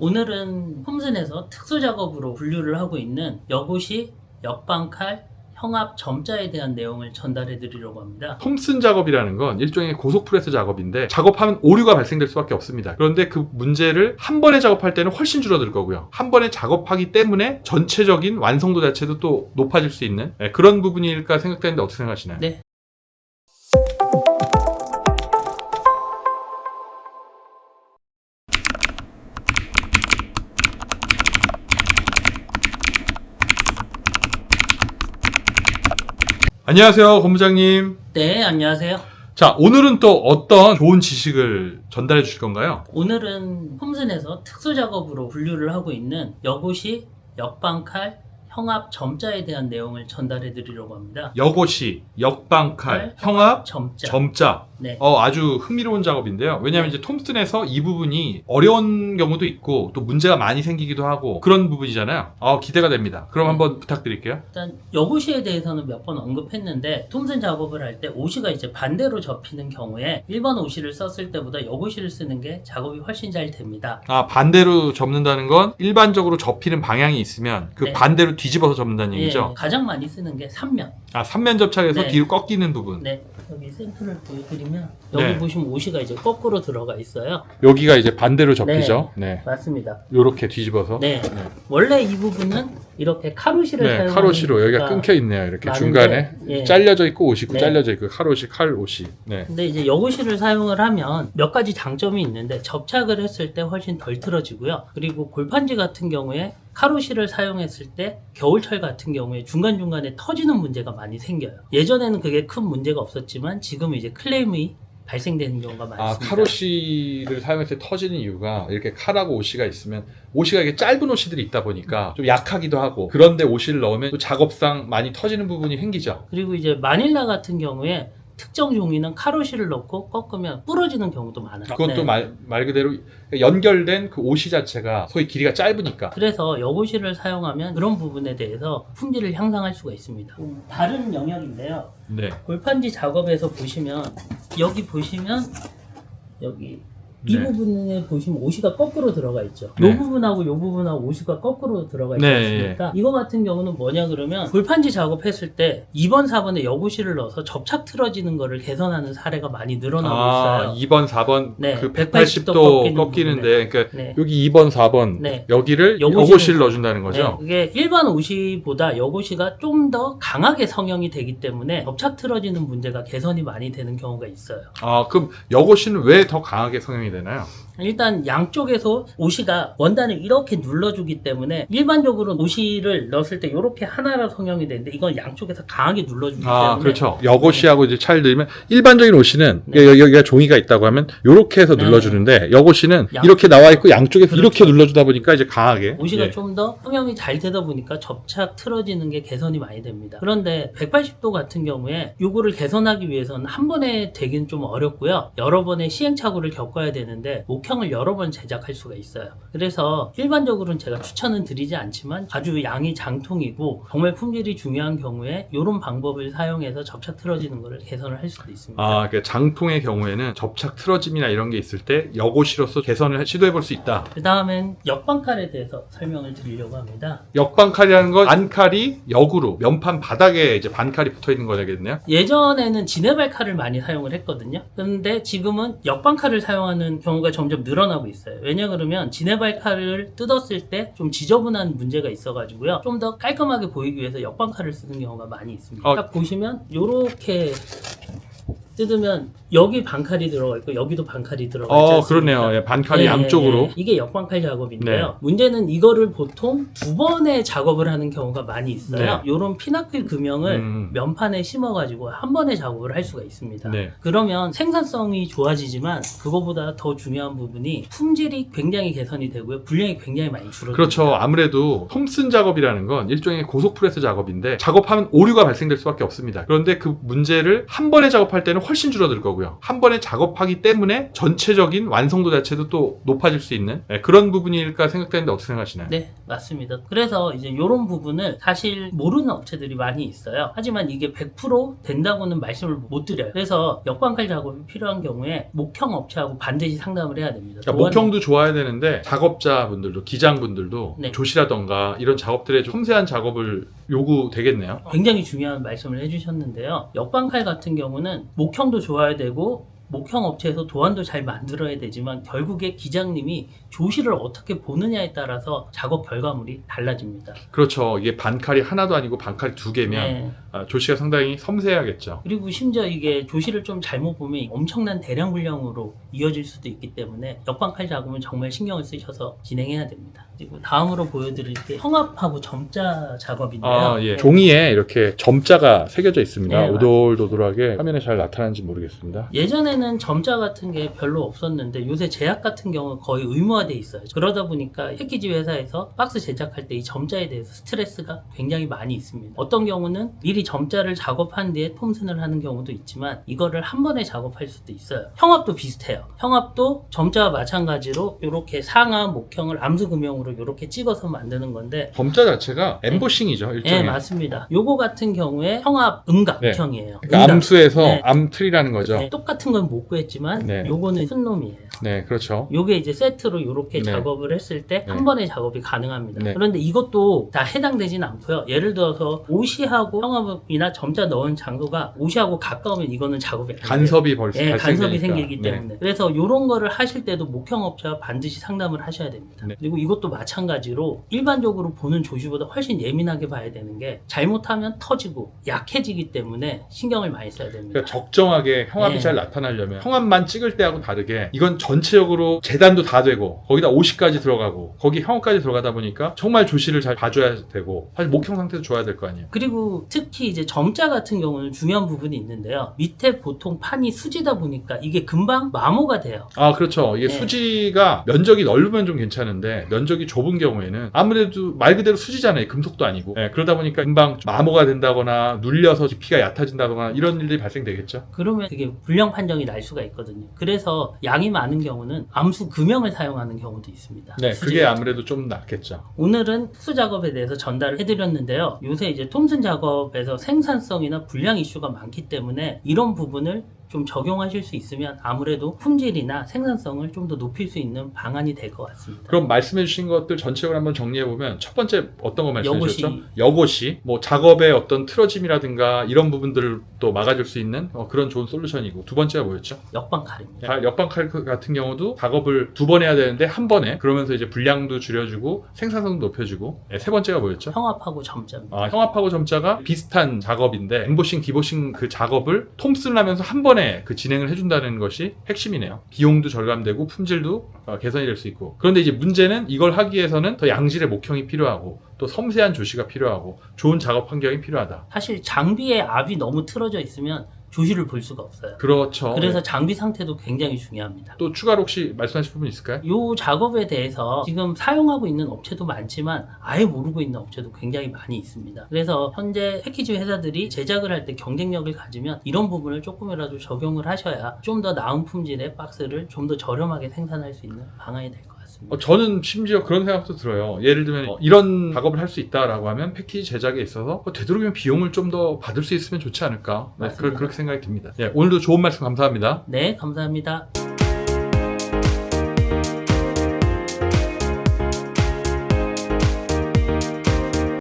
오늘은 홈슨에서 특수 작업으로 분류를 하고 있는 여고시, 역방칼, 형압, 점자에 대한 내용을 전달해 드리려고 합니다. 톰슨 작업이라는 건 일종의 고속프레스 작업인데 작업하면 오류가 발생될 수밖에 없습니다. 그런데 그 문제를 한 번에 작업할 때는 훨씬 줄어들 거고요. 한 번에 작업하기 때문에 전체적인 완성도 자체도 또 높아질 수 있는 그런 부분일까 생각되는데 어떻게 생각하시나요? 네. 안녕하세요, 본부장님. 네, 안녕하세요. 자, 오늘은 또 어떤 좋은 지식을 전달해 주실 건가요? 오늘은 홈슨에서 특수 작업으로 분류를 하고 있는 여고시, 역방칼, 형압, 점자에 대한 내용을 전달해 드리려고 합니다. 여고시, 역방칼, 형압, 점자. 점자. 네. 아주 흥미로운 작업인데요. 왜냐하면 이제 톰슨에서 이 부분이 어려운 경우도 있고 또 문제가 많이 생기기도 하고 그런 부분이잖아요. 기대가 됩니다. 그럼 한번 부탁드릴게요. 일단 여고시에 대해서는 몇 번 언급했는데 톰슨 작업을 할 때 오시가 이제 반대로 접히는 경우에 1번 오시를 썼을 때보다 여고시를 쓰는 게 작업이 훨씬 잘 됩니다. 반대로 접는다는 건 일반적으로 접히는 방향이 있으면 그 네. 반대로 뒤집어서 접는다는 얘기죠. 예, 가장 많이 쓰는 게 3면. 3면 접착해서 네. 뒤로 꺾이는 부분. 네. 여기 샘플을 보여드리면 여기 네. 보시면 오시가 이제 거꾸로 들어가 있어요. 여기가 이제 반대로 접히죠. 네. 맞습니다. 요렇게 뒤집어서. 네. 원래 이 부분은 이렇게 카로시를 네, 사용하는 카로시로 여기가 경우가 끊겨 있네요. 이렇게 많은데, 중간에 예. 잘려져 있고 옷이 있고 네. 잘려져 있고 카로시, 칼옷이. 네. 근데 이제 여고시를 사용을 하면 몇 가지 장점이 있는데 접착을 했을 때 훨씬 덜 틀어지고요. 그리고 골판지 같은 경우에 카로시를 사용했을 때 겨울철 같은 경우에 중간중간에 터지는 문제가 많이 생겨요. 예전에는 그게 큰 문제가 없었지만 지금 이제 클레임이 발생되는 경우가 많습니다. 카로시를 사용했을 때 터지는 이유가 이렇게 칼하고 오시가 있으면 오시가 이게 짧은 오시들이 있다 보니까 좀 약하기도 하고 그런데 오시를 넣으면 또 작업상 많이 터지는 부분이 생기죠. 그리고 이제 마닐라 같은 경우에 특정 종이는 카로시를 넣고 꺾으면 부러지는 경우도 많아요. 그것도 네. 말 그대로 연결된 그 오시 자체가 소위 길이가 짧으니까. 그래서 여고시를 사용하면 그런 부분에 대해서 품질을 향상할 수가 있습니다. 다른 영역인데요. 네. 골판지 작업에서 보시면 여기 이 네. 부분에 보시면 오시가 거꾸로 들어가 있죠. 네. 이 부분하고 이 부분하고 오시가 거꾸로 들어가 있지 네, 않습니까? 이거 같은 경우는 뭐냐 그러면 골판지 작업했을 때 2번, 4번에 여고시를 넣어서 접착 틀어지는 거를 개선하는 사례가 많이 늘어나고 있어요. 2번, 4번 네, 그 180도 180도 꺾이는데 그러니까 네. 여기 2번, 4번 네. 여기를 여고시를- 여고시를 넣어준다는 거죠. 네, 그게 일반 오시보다 여고시가 좀 더 강하게 성형이 되기 때문에 접착 틀어지는 문제가 개선이 많이 되는 경우가 있어요. 그럼 여고시는 왜 더 강하게 성형이 되나요? 일단 양쪽에서 오시가 원단을 이렇게 눌러주기 때문에 일반적으로 오시를 넣었을 때 이렇게 하나로 성형이 되는데 이건 양쪽에서 강하게 눌러주기 때문에 그렇죠. 여고시하고 이제 차이를 들면 일반적인 오시는 네. 여기가 종이가 있다고 하면 이렇게 해서 네. 눌러주는데 여고시는 양- 이렇게 나와 있고 양쪽에서 그렇죠. 이렇게 눌러주다 보니까 이제 강하게. 오시가 예. 좀 더 성형이 잘 되다 보니까 접착 틀어지는 게 개선이 많이 됩니다. 그런데 180도 같은 경우에 요거를 개선하기 위해서는 한 번에 되긴 좀 어렵고요. 여러 번의 시행착오를 겪어야 되는데 목형을 여러 번 제작할 수가 있어요. 그래서 일반적으로는 제가 추천은 드리지 않지만 아주 양이 장통이고 정말 품질이 중요한 경우에 이런 방법을 사용해서 접착 틀어지는 것을 개선을 할 수도 있습니다. 그러니까 장통의 경우에는 접착 틀어짐이나 이런 게 있을 때 여고시로서 개선을 시도해 볼 수 있다. 그 다음엔 역방칼에 대해서 설명을 드리려고 합니다. 역반칼이라는 건 반칼이 역으로 면판 바닥에 이제 반칼이 붙어 있는 거겠네요. 예전에는 지네발칼을 많이 사용을 했거든요. 그런데 지금은 역방칼을 사용하는 경우가 점점 늘어나고 있어요. 왜냐 그러면 지네발칼을 뜯었을 때 좀 지저분한 문제가 있어가지고요. 좀 더 깔끔하게 보이기 위해서 역방칼을 쓰는 경우가 많이 있습니다. 딱 보시면 요렇게 뜯으면 여기 반칼이 들어가 있고 여기도 반칼이 들어가 있지 않습니까? 그렇네요. 예, 반칼이 양쪽으로. 이게 역반칼 작업인데요. 네. 문제는 이거를 보통 두 번의 작업을 하는 경우가 많이 있어요. 네. 요런 피나클 금형을 면판에 심어가지고 한 번에 작업을 할 수가 있습니다. 네. 그러면 생산성이 좋아지지만 그거보다 더 중요한 부분이 품질이 굉장히 개선이 되고요. 분량이 굉장히 많이 줄어듭니다. 그렇죠. 아무래도 톰슨 작업이라는 건 일종의 고속프레스 작업인데 작업하면 오류가 발생될 수밖에 없습니다. 그런데 그 문제를 한 번에 작업할 때는 때는 훨씬 줄어들 거고요. 한 번에 작업하기 때문에 전체적인 완성도 자체도 또 높아질 수 있는 그런 부분일까 생각되는데 어떻게 생각하시나요? 네, 맞습니다. 그래서 이제 이런 부분을 사실 모르는 업체들이 많이 있어요. 하지만 이게 100% 된다고는 말씀을 못 드려요. 그래서 역광칼 작업이 필요한 경우에 목형 업체하고 반드시 상담을 해야 됩니다. 그러니까 목형도 좋아야 되는데 작업자분들도 기장분들도 네. 조시라던가 이런 작업들의 좀 섬세한 작업을 요구되겠네요. 굉장히 중요한 말씀을 해주셨는데요. 역광칼 같은 경우는 목형도 좋아야 되고 목형 업체에서 도안도 잘 만들어야 되지만 결국에 기장님이 조시를 어떻게 보느냐에 따라서 작업 결과물이 달라집니다. 그렇죠. 이게 반칼이 하나도 아니고 반칼이 두 개면 네. 조시가 상당히 섬세해야겠죠. 그리고 심지어 이게 조시를 좀 잘못 보면 엄청난 대량 분량으로 이어질 수도 있기 때문에 역광칼 작업은 정말 신경을 쓰셔서 진행해야 됩니다. 그리고 다음으로 보여드릴 게 형압하고 점자 작업인데요. 예. 종이에 이렇게 점자가 새겨져 있습니다. 네, 오돌도돌하게 화면에 잘 나타나는지 모르겠습니다. 예전에는 점자 같은 게 별로 없었는데 요새 제약 같은 경우는 거의 의무화돼 있어요. 그러다 보니까 패키지 회사에서 박스 제작할 때 이 점자에 대해서 스트레스가 굉장히 많이 있습니다. 어떤 경우는 미리 점자를 작업한 뒤에 톰슨을 하는 경우도 있지만 이거를 한 번에 작업할 수도 있어요. 형압도 비슷해요. 형압도 점자와 마찬가지로 이렇게 상하 목형을 암수금형으로 이렇게 찍어서 만드는 건데 점자 자체가 엠보싱이죠. 일종의. 네, 맞습니다. 요거 같은 경우에 형압 음각형이에요. 그러니까 암수에서 네. 암틀이라는 거죠. 네, 똑같은 건 못 구했지만 네. 요거는 큰 놈이에요. 네, 그렇죠. 요게 이제 세트로 이렇게 네. 작업을 했을 때 한 네. 번에 작업이 가능합니다. 네. 그런데 이것도 다 해당되진 않고요. 예를 들어서 옷이하고 형압이나 점자 넣은 장소가 옷이하고 가까우면 이거는 작업이 안 돼요. 간섭이 벌써 네, 간섭이 발생되니까. 생기기 네. 때문에. 그래서 이런 거를 하실 때도 목형 업체와 반드시 상담을 하셔야 됩니다. 네. 그리고 이것도 마찬가지로 일반적으로 보는 조시보다 훨씬 예민하게 봐야 되는 게 잘못하면 터지고 약해지기 때문에 신경을 많이 써야 됩니다. 그러니까 적정하게 형압이 네. 잘 나타나려면 형압만 찍을 때하고 다르게 이건 전체적으로 재단도 다 되고 거기다 50까지 들어가고 거기 형압까지 들어가다 보니까 정말 조시를 잘 봐줘야 되고 사실 목형 상태도 좋아야 될 거 아니에요. 그리고 특히 이제 점자 같은 경우는 중요한 부분이 있는데요. 밑에 보통 판이 수지다 보니까 이게 금방 마모가 돼요. 아, 그렇죠. 이게 네. 수지가 면적이 넓으면 좀 괜찮은데 면적이 좁은 경우에는 아무래도 말 그대로 수지잖아요. 금속도 아니고. 그러다 보니까 금방 마모가 된다거나 눌려서 깊이가 얕아진다거나 이런 일들이 발생되겠죠. 그러면 그게 불량 판정이 날 수가 있거든요. 그래서 양이 많은 경우는 암수 금형을 사용하는 경우도 있습니다. 네, 수지 그게 같은 아무래도 좀 낫겠죠. 오늘은 특수 작업에 대해서 전달을 해드렸는데요. 요새 이제 톰슨 작업에서 생산성이나 불량 이슈가 많기 때문에 이런 부분을 좀 적용하실 수 있으면 아무래도 품질이나 생산성을 좀 더 높일 수 있는 방안이 될 것 같습니다. 그럼 말씀해 주신 것들 전체적으로 한번 정리해 보면 첫 번째 어떤 거 말씀해 여고시. 주셨죠? 여고시. 뭐 작업의 어떤 틀어짐이라든가 이런 부분들을 또 막아줄 수 있는 그런 좋은 솔루션이고 두 번째가 뭐였죠? 역방칼입니다. 역방칼 같은 경우도 작업을 두 번 해야 되는데 한 번에 그러면서 이제 분량도 줄여주고 생산성도 높여주고 세 번째가 뭐였죠? 형압하고 점자입니다. 형압하고 점자가 비슷한 작업인데 엠보싱, 디보싱 그 작업을 톰슨을 하면서 한 번에 그 진행을 해준다는 것이 핵심이네요. 비용도 절감되고 품질도 개선이 될 수 있고. 그런데 이제 문제는 이걸 하기 위해서는 더 양질의 목형이 필요하고 또 섬세한 조시가 필요하고 좋은 작업 환경이 필요하다. 사실 장비의 압이 너무 틀어져 있으면 조시를 볼 수가 없어요. 그렇죠. 그래서 네. 장비 상태도 굉장히 중요합니다. 또 추가로 혹시 말씀하실 부분 있을까요? 이 작업에 대해서 지금 사용하고 있는 업체도 많지만 아예 모르고 있는 업체도 굉장히 많이 있습니다. 그래서 현재 패키지 회사들이 제작을 할 때 경쟁력을 가지면 이런 부분을 조금이라도 적용을 하셔야 좀 더 나은 품질의 박스를 좀 더 저렴하게 생산할 수 있는 방안이 될 것 같습니다. 저는 심지어 그런 생각도 들어요. 예를 들면 이런 작업을 할 수 있다라고 하면 패키지 제작에 있어서 되도록이면 비용을 좀 더 받을 수 있으면 좋지 않을까. 네, 맞습니다. 그렇게 생각이 듭니다. 예, 오늘도 좋은 말씀 감사합니다. 네, 감사합니다.